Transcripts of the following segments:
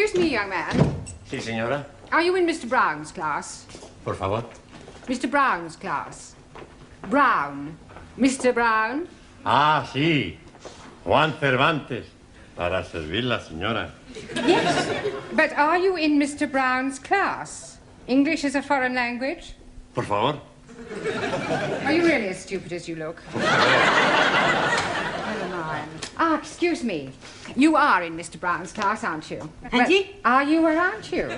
Excuse me, young man. Sí, señora. Are you in Mr. Brown's class? Por favor. Mr. Brown's class. Brown. Mr. Brown? Ah, sí. Juan Cervantes. Para servirla, señora. Yes. But are you in Mr. Brown's class? English is a foreign language? Por favor. Are you really as stupid as you look? Never mind. Ah, excuse me. You are in Mr. Brown's class, aren't you? Auntie? Are you or aren't you?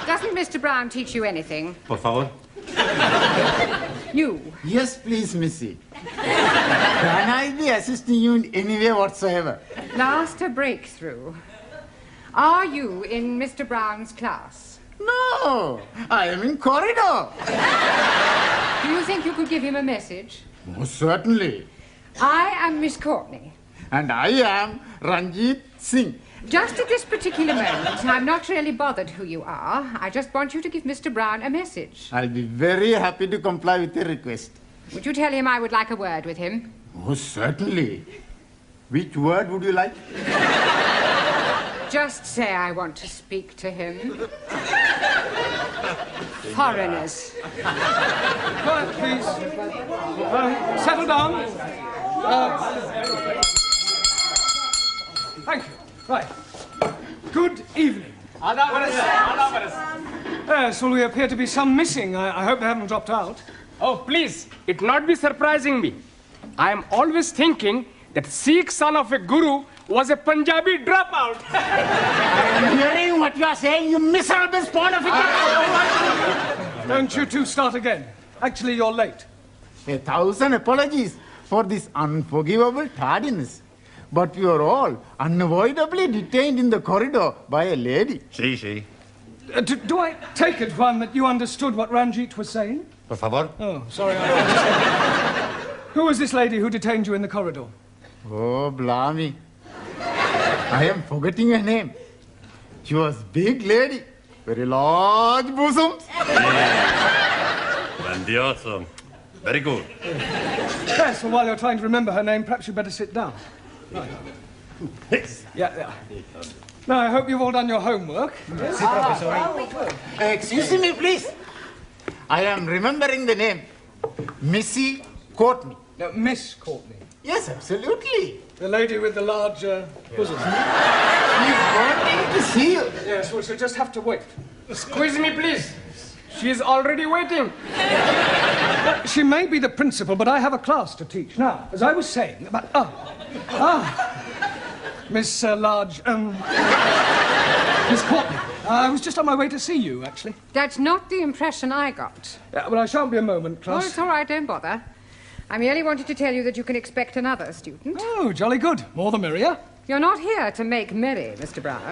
Doesn't Mr. Brown teach you anything? Por favor. You? Yes, please, Missy. Can I be assisting you in any way whatsoever? Last a breakthrough. Are you in Mr. Brown's class? No, I am in corridor. Do you think you could give him a message? Most certainly. I am Miss Courtney. And I am Ranjit Singh. Just at this particular moment, I'm not really bothered who you are. I just want you to give Mr. Brown a message. I'll be very happy to comply with your request. Would you tell him I would like a word with him? Most certainly. Which word would you like? Just say I want to speak to him. Foreigners. Quiet, please. Settle down. Thank you. Right. Good evening. Yes, well, we appear to be some missing. I hope they haven't dropped out. Oh, please, it not be surprising me. I am always thinking that Sikh son of a guru was a Punjabi dropout. I'm hearing what you are saying, you miserable spawn of it. Don't you two start again. Actually, you're late. 1,000 apologies for this unforgivable tardiness. But we were all unavoidably detained in the corridor by a lady. Sí, sí. Do I take it, Juan, that you understood what Ranjit was saying? Por favor. Oh, sorry. Who was this lady who detained you in the corridor? Oh, blimey. I am forgetting her name. She was big lady, very large bosoms. Grandioso. Very good. Yes, well, while you're trying to remember her name, perhaps you'd better sit down. Right. Yeah. Now, I hope you've all done your homework. Yes, Professor. Excuse me, please. I am remembering the name. Missy Courtney. No, Miss Courtney. Yes, absolutely. The lady with the large bosom. She's wanting to see you. Yes, well, she'll just have to wait. Squeeze me, please. She is already waiting. She may be the principal, but I have a class to teach. Now, as I was saying about... Miss Miss Courtney. I was just on my way to see you, actually. That's not the impression I got. Well, I shan't be a moment, class. Oh, it's all right, don't bother. I merely wanted to tell you that you can expect another student. Oh, jolly good. More the merrier. You're not here to make merry, Mr. Brown.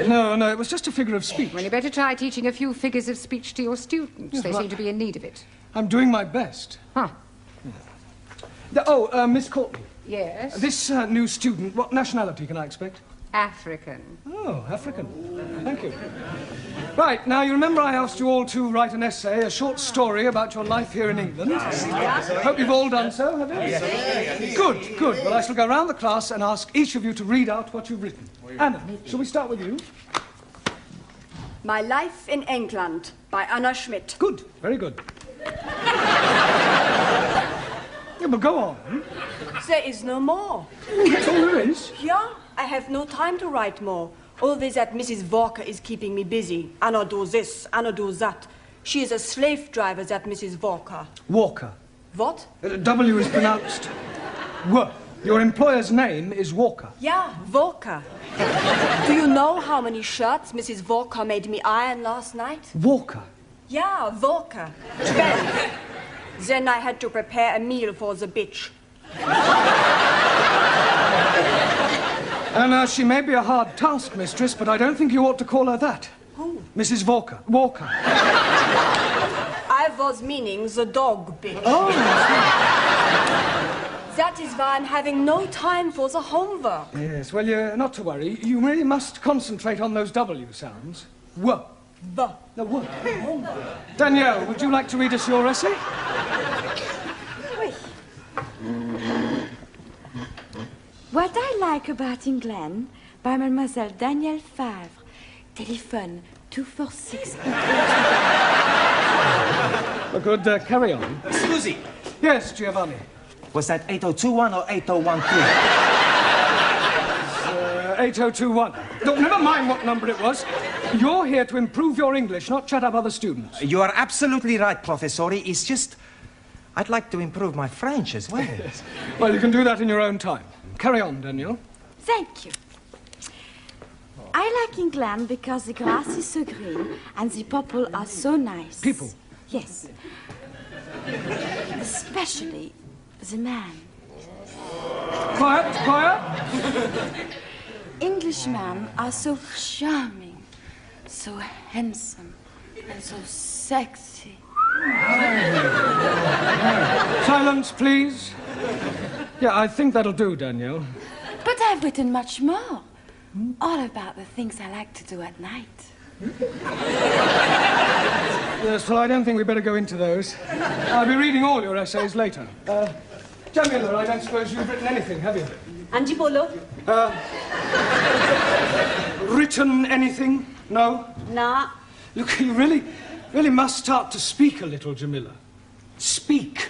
No, it was just a figure of speech. Well, you better try teaching a few figures of speech to your students. Yes, they well, seem to be in need of it. I'm doing my best. Huh. Miss Courtney. Yes? This new student, what nationality can I expect? African. Oh, African. Thank you. Right, now you remember I asked you all to write an essay, a short story about your life here in England? Hope you've all done so, have you? Yes. Good. Well, I shall go round the class and ask each of you to read out what you've written. Anna, shall we start with you? My Life in England by Anna Schmidt. Good, very good. Yeah, but go on. There is no more. That's all there is? Yeah, I have no time to write more. Always that Mrs. Walker is keeping me busy. Anna do this, Anna do that. She is a slave driver, that Mrs. Walker. Walker. What? W is pronounced W. Your employer's name is Walker. Yeah, Walker. Do you know how many shirts Mrs. Walker made me iron last night? Walker? Yeah, Walker. 12. Then I had to prepare a meal for the bitch. And she may be a hard taskmistress, but I don't think you ought to call her that. Who? Mrs. Walker. Walker. I was meaning the dog bitch. Oh. That is why I'm having no time for the homework. Yes, well, you're not to worry. You really must concentrate on those W sounds. W. B. No, W. Danielle, would you like to read us your essay? Oui. What I like about England by Mademoiselle Danielle Favre. Telephone 246. Good, carry on. Scusi, Yes, Giovanni. was that 8021 or 8013? 8021. No, never mind what number it was. You're here to improve your English, not shut up other students. You are absolutely right, Professori. It's just, I'd like to improve my French as well. Well, you can do that in your own time. Carry on, Daniel. Thank you. I like England because the grass is so green and the people are so nice. People? Yes. Especially the man. Quiet, quiet. Englishmen are so charming, so handsome, and so sexy. Silence, please. Yeah, I think that'll do, Danielle. But I've written much more. All about the things I like to do at night. Yes, well, I don't think we'd better go into those. I'll be reading all your essays later. Jamila, I don't suppose you've written anything, have you? Anji Polo? Written anything? No? Nah. Look, you really must start to speak a little, Jamila. Speak.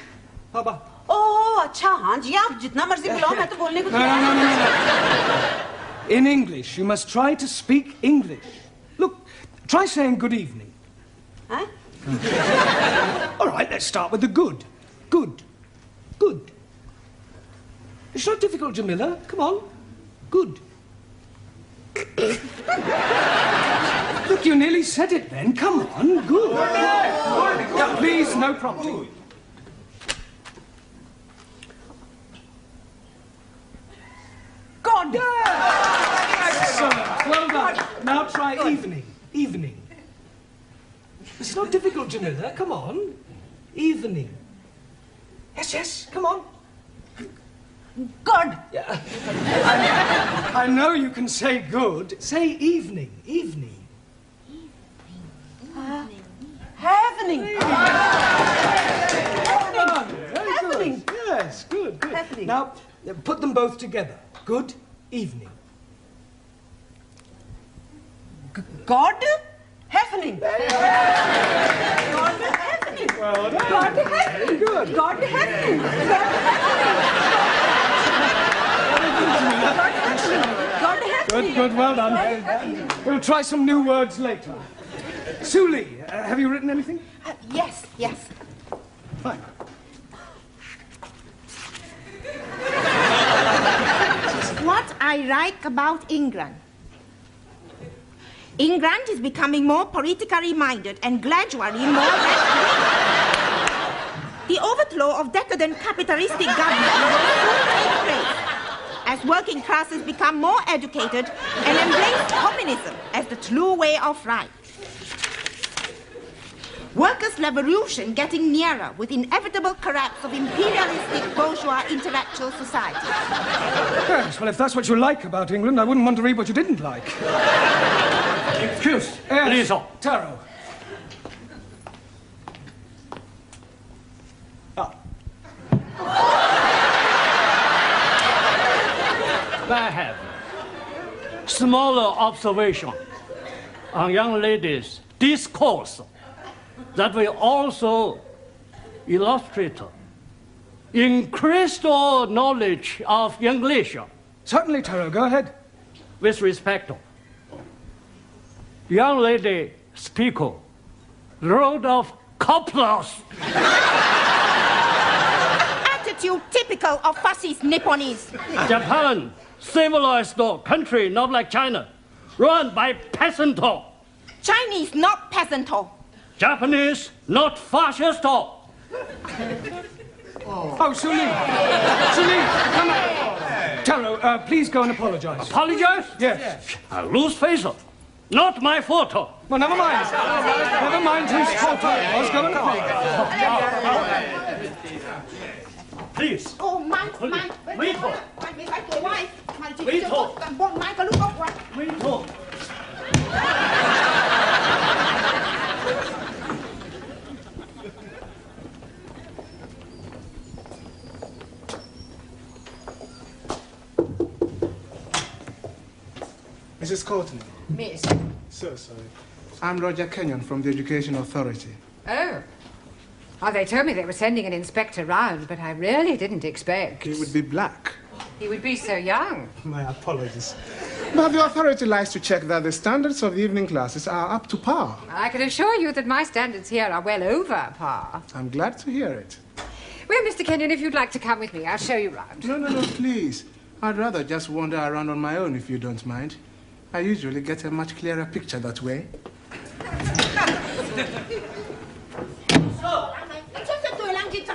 How about... Oh, अच्छा हाँ जी आप जितना मर्जी बुलाओ मैं तो बोलने को No. In English, you must try to speak English. Look, try saying good evening. Huh? All right, let's start with the good. Good. Good. It's not difficult, Jamila. Come on. Good. Look, you nearly said it then. Come on. Good. Now, please, no prompting. God. Excellent. Well done. Now try evening. Evening. It's not difficult, Jamila. Come on. Evening. Yes. Come on. God. Yeah. I know you can say good. Say evening. Evening. Happening. Very good. Yes, good. Happening. Now, put them both together. Good evening. God. Happening. God happening. Well done. God happening. Good. God happening. God happening. Good. Well done. We'll try some new words later. Suli, have you written anything? Yes. Fine. What I like about England. England is becoming more politically minded and gradually more The overthrow of decadent capitalistic government will soon take place as working classes become more educated and embrace communism as the true way of life. Workers' revolution getting nearer with inevitable collapse of imperialistic bourgeois intellectual society. Yes, well, if that's what you like about England, I wouldn't want to read what you didn't like. Excuse, Yes, please. Taro. I have smaller observation on young ladies' discourse that will also illustrate increased knowledge of English. Certainly, Taro, go ahead. With respect, young lady speaker, load of couplers. Attitude typical of fascist Nipponese. Japan, civilized country, not like China, run by peasant. Chinese, not peasant. Japanese, not fascist. Oh, Suli, come on. Taro, please go and apologize. Apologize? Yes. I lose face. Not my fault. Well, never mind. Never mind whose fault it was. Go and apologize. Please. Oh, my Wait. wife. Wait. Mrs. Courtney. Miss. So sorry. I'm Roger Kenyon from the Education Authority. Oh. Oh, they told me they were sending an inspector round, but I really didn't expect. He would be black. He would be so young. My apologies. But the authority likes to check that the standards of the evening classes are up to par. I can assure you that my standards here are well over par. I'm glad to hear it. Well, Mr. Kenyon, if you'd like to come with me, I'll show you round. No, please. I'd rather just wander around on my own if you don't mind. I usually get a much clearer picture that way.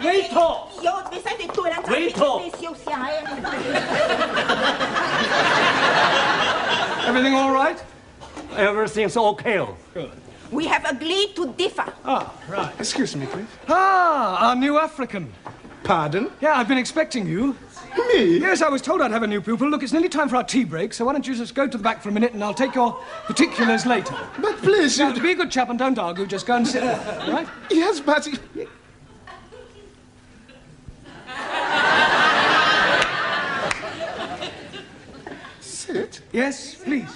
Wait talk. Wait talk. Everything all right? Everything's okay. Good. We have agreed to differ. Ah, right. Excuse me, please. Ah, our new African. Pardon? Yeah, I've been expecting you. Me? Yes, I was told I'd have a new pupil. Look, it's nearly time for our tea break, so why don't you just go to the back for a minute and I'll take your particulars later. But please, now, be a good chap and don't argue. Just go and sit there, all right? Yes, but... Sit? Yes, please.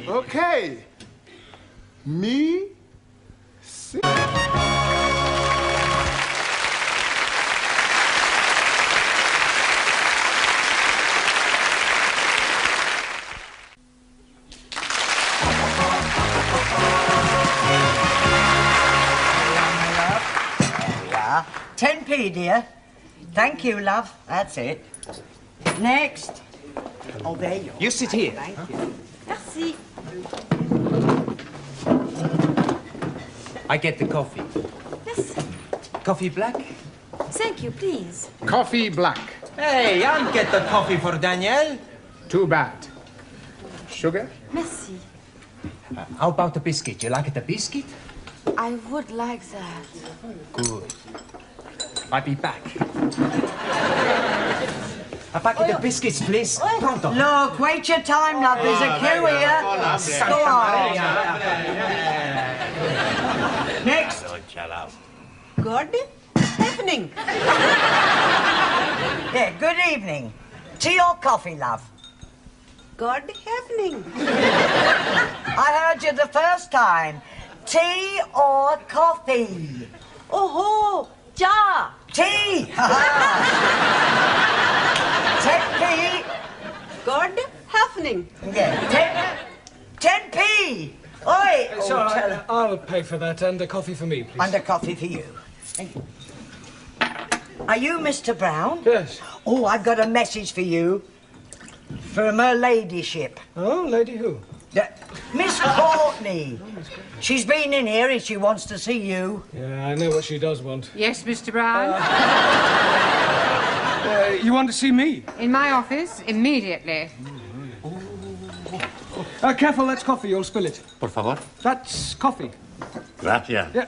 Okay. Me. Sit. Yeah. 10p, dear. Thank you, love. That's it. Next. Oh, there you are. You sit here. Thank you. Merci. I get the coffee. Yes. Coffee black? Thank you, please. Coffee black. Hey, I'll get the coffee for Danielle. Too bad. Sugar? Merci. How about the biscuit? You like the biscuit? I would like that. Good. I'll be back. A packet of biscuits, please. Pronto. Look, wait your time, love. There's a queue here. Go on. Next. Good evening. Yeah, good evening. Tea or coffee, love? Good evening. I heard you the first time. Tea or coffee? Oh, ja. Tea! 10p. Good evening. Yeah, 10p. Oi! It's all right. I'll pay for that and a coffee for me, please. And a coffee for you. Are you Mr. Brown? Yes. Oh, I've got a message for you. From her ladyship. Oh, lady who? Miss Courtney. She's been in here and she wants to see you. Yeah, I know what she does want. Yes, Mr. Brown? You want to see me? In my office, immediately. Careful, that's coffee. You'll spill it. Por favor. That's coffee. Gracias. Yeah.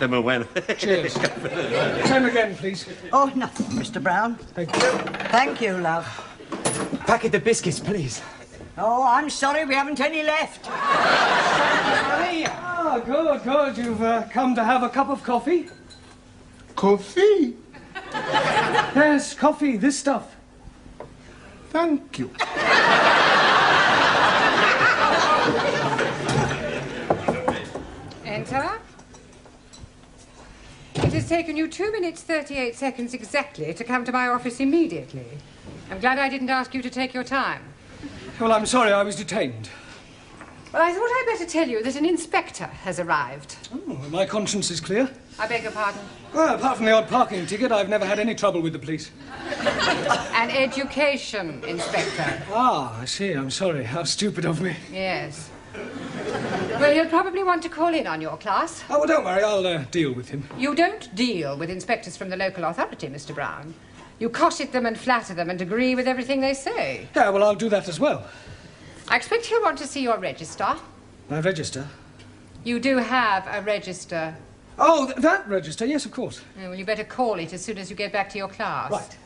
Muy bueno. Cheers. Same again, please. Oh, nothing, Mr. Brown. Thank you. Thank you, love. Packet of biscuits, please. Oh, I'm sorry, we haven't any left. Ah, good. You've come to have a cup of coffee? Coffee? Yes, coffee, this stuff. Thank you. Enter. It has taken you 2 minutes, 38 seconds exactly to come to my office immediately. I'm glad I didn't ask you to take your time. Well, I'm sorry, I was detained. Well, I thought I'd better tell you that an inspector has arrived. Oh, my conscience is clear. I beg your pardon? Well, apart from the odd parking ticket, I've never had any trouble with the police. An education inspector. Ah, I see. I'm sorry. How stupid of me. Yes. Well, he'll probably want to call in on your class. Oh, well, don't worry. I'll deal with him. You don't deal with inspectors from the local authority, Mr. Brown. You cosset them and flatter them and agree with everything they say. Yeah, well, I'll do that as well. I expect he'll want to see your register. My register? You do have a register. Oh, that register? Yes, of course. Well, you better call it as soon as you get back to your class. Right.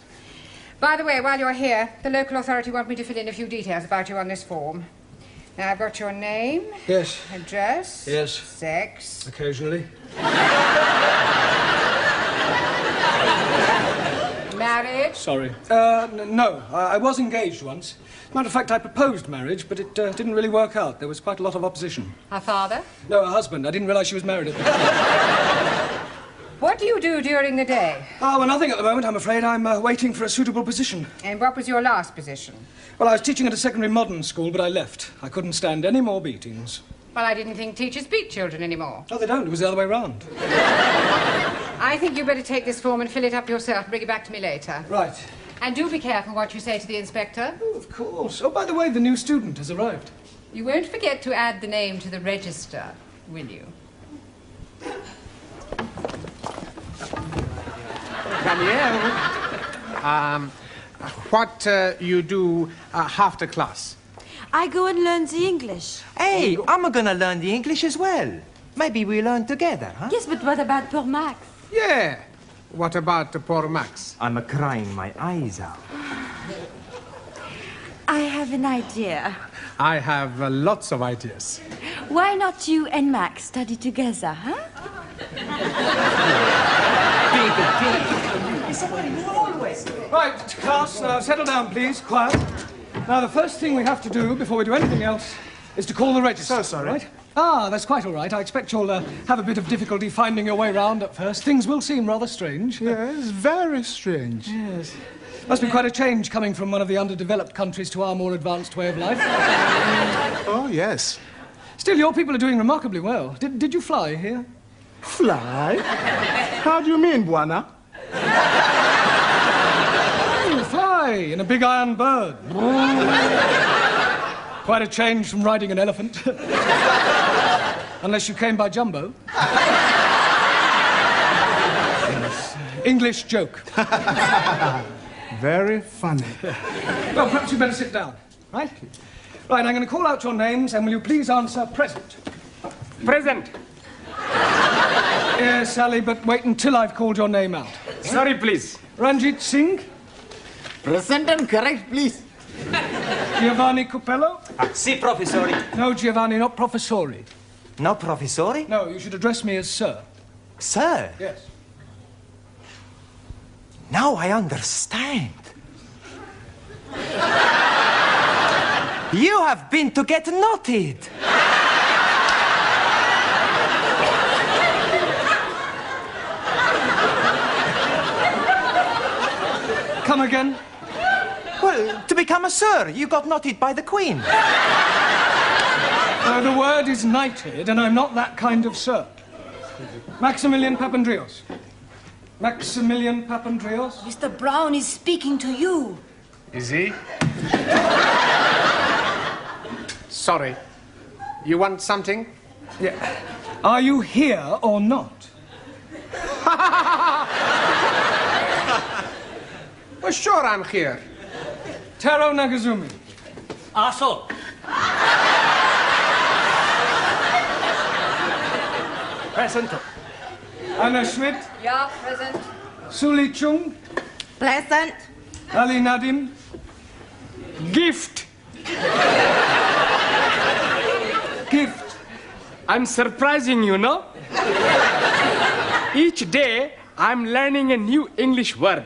By the way, while you're here, the local authority want me to fill in a few details about you on this form. Now, I've got your name. Yes. Address. Yes. Sex. Occasionally. Married? Sorry. No, I was engaged once. Matter of fact, I proposed marriage, but it didn't really work out. There was quite a lot of opposition. Her father? No, her husband. I didn't realise she was married at the time. What do you do during the day? Oh, well, nothing at the moment, I'm afraid. I'm waiting for a suitable position. And what was your last position? Well, I was teaching at a secondary modern school, but I left. I couldn't stand any more beatings. Well, I didn't think teachers beat children anymore. Oh, they don't. It was the other way round. I think you better take this form and fill it up yourself and bring it back to me later. Right. And do be careful what you say to the inspector. Oh, of course. Oh, by the way, the new student has arrived. You won't forget to add the name to the register, will you? Danielle, what you do after class? I go and learn the English. Hey, I'm gonna learn the English as well. Maybe we learn together, huh? Yes, but what about poor Max? Yeah. What about poor Max? I'm crying my eyes out. I have an idea. I have lots of ideas. Why not you and Max study together, huh? Right, class, now settle down, please. Quiet. Now, the first thing we have to do before we do anything else is to call the register. So sorry. Right? Ah, that's quite all right. I expect you'll have a bit of difficulty finding your way round at first. Things will seem rather strange. Yes, very strange. Yes. Must be quite a change coming from one of the underdeveloped countries to our more advanced way of life. Oh, yes. Still, your people are doing remarkably well. Did you fly here? Fly? How do you mean, Buana? Oh, fly in a big iron bird. Quite a change from riding an elephant. Unless you came by jumbo. Yes. English joke. Very funny. Well, perhaps you'd better sit down, right? Right, I'm going to call out your names, and will you please answer present? Present. Yes, Sally, but wait until I've called your name out. Sorry, please. Ranjit Singh? Present and correct, please. Giovanni Cupello? Si, professori. No, Giovanni, not professori. No, professori? No, you should address me as sir. Sir? Yes. Now I understand. You have been to get knotted. Come again? Well, to become a sir, you got knotted by the Queen. The word is knighted, and I'm not that kind of sir. Maximilian Papandreou. Maximilian Papandreou? Mr. Brown is speaking to you. Is he? Sorry. You want something? Yeah. Are you here or not? Well, sure I'm here. Taro Nagazumi. Aso. Present. Anna Schmidt. Yeah, present. Suli Chung. Pleasant. Ali Nadim. Gift. Gift. I'm surprising you, no? Each day, I'm learning a new English word.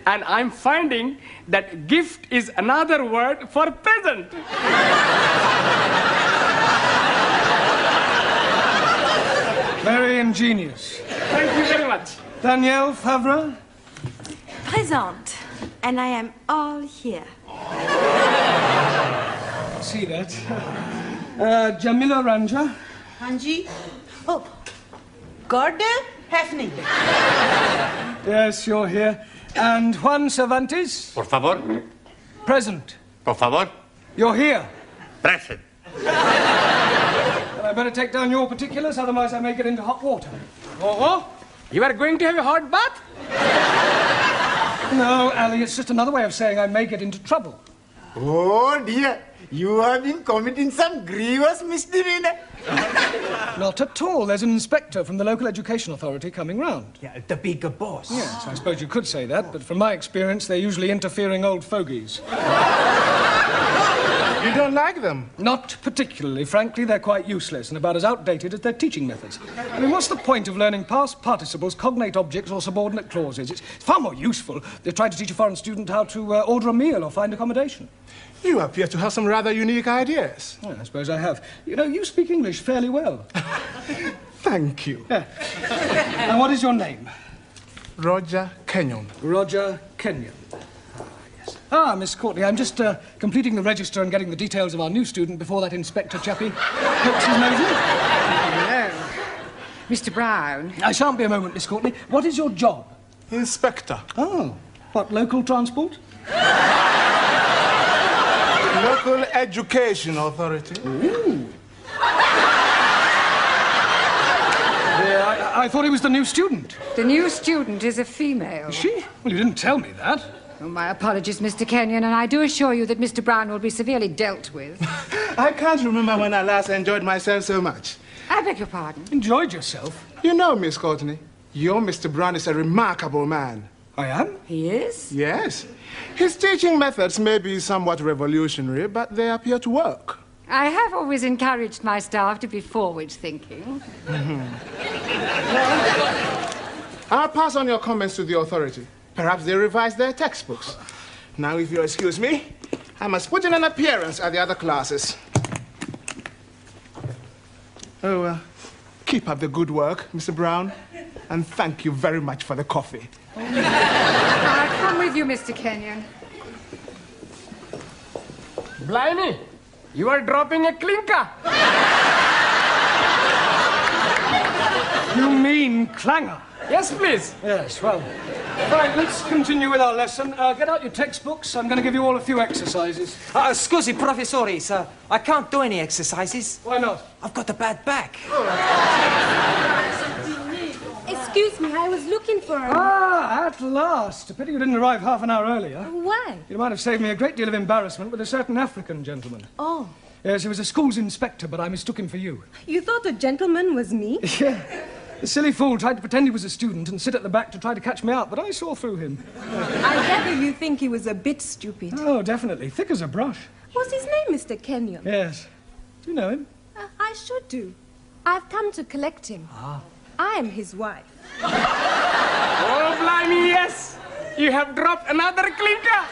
And I'm finding that gift is another word for present. Very ingenious. Thank you very much. Danielle Favre. Present. And I am all here. See that. Jamila Ranja. Hanji? Oh, Gordon Hefning. Yes, you're here. And Juan Cervantes. Por favor. Present. Por favor. You're here. Present. Well, I better take down your particulars, otherwise I may get into hot water. Oh, you are going to have a hot bath? No, Ali, it's just another way of saying I may get into trouble. Oh dear, you have been committing some grievous misdemeanor. Not at all. There's an inspector from the local education authority coming round. Yeah, the bigger boss. Yes, I suppose you could say that, but from my experience, they're usually interfering old fogies. You don't like them? Not particularly. Frankly, they're quite useless and about as outdated as their teaching methods. I mean, what's the point of learning past participles, cognate objects, or subordinate clauses? It's far more useful to try to teach a foreign student how to order a meal or find accommodation. You appear to have some rather unique ideas. Well, I suppose I have. You know, you speak English fairly well. Thank you. Yeah. And what is your name? Roger Kenyon. Roger Kenyon. Ah, Miss Courtney, I'm just completing the register and getting the details of our new student before that inspector chappie pokes his nose in. Hello. Mr. Brown. I shan't be a moment, Miss Courtney. What is your job? Inspector. Oh, what, local transport? Local Education Authority. Ooh. I thought he was the new student. The new student is a female. Is she? Well, you didn't tell me that. Oh, my apologies, Mr. Kenyon, and I do assure you that Mr. Brown will be severely dealt with. I can't remember when I last enjoyed myself so much. I beg your pardon? Enjoyed yourself? You know, Miss Courtney, your Mr. Brown is a remarkable man. I am? He is? Yes. His teaching methods may be somewhat revolutionary, but they appear to work. I have always encouraged my staff to be forward-thinking. I'll pass on your comments to the authority. Perhaps they revise their textbooks. Now, if you'll excuse me, I must put in an appearance at the other classes. Oh, keep up the good work, Mr. Brown, and thank you very much for the coffee. I'll come with you, Mr. Kenyon. Blimey, you are dropping a clinker. You mean clanger? Yes, please. Yes, well. Right, let's continue with our lesson. Get out your textbooks. I'm going to give you all a few exercises. Scusi, professore, sir. I can't do any exercises. Why not? I've got a bad back. Excuse me, I was looking for him. Ah, at last. A pity you didn't arrive half an hour earlier. Why? You might have saved me a great deal of embarrassment with a certain African gentleman. Oh. Yes, he was a school's inspector, but I mistook him for you. You thought the gentleman was me? Yeah. The silly fool tried to pretend he was a student and sit at the back to try to catch me out, but I saw through him. I gather you think he was a bit stupid. Oh, definitely. Thick as a brush. What's his name, Mr. Kenyon? Yes. Do you know him? I should do. I've come to collect him. Ah. I am his wife. Oh, blimey, yes. You have dropped another clinker.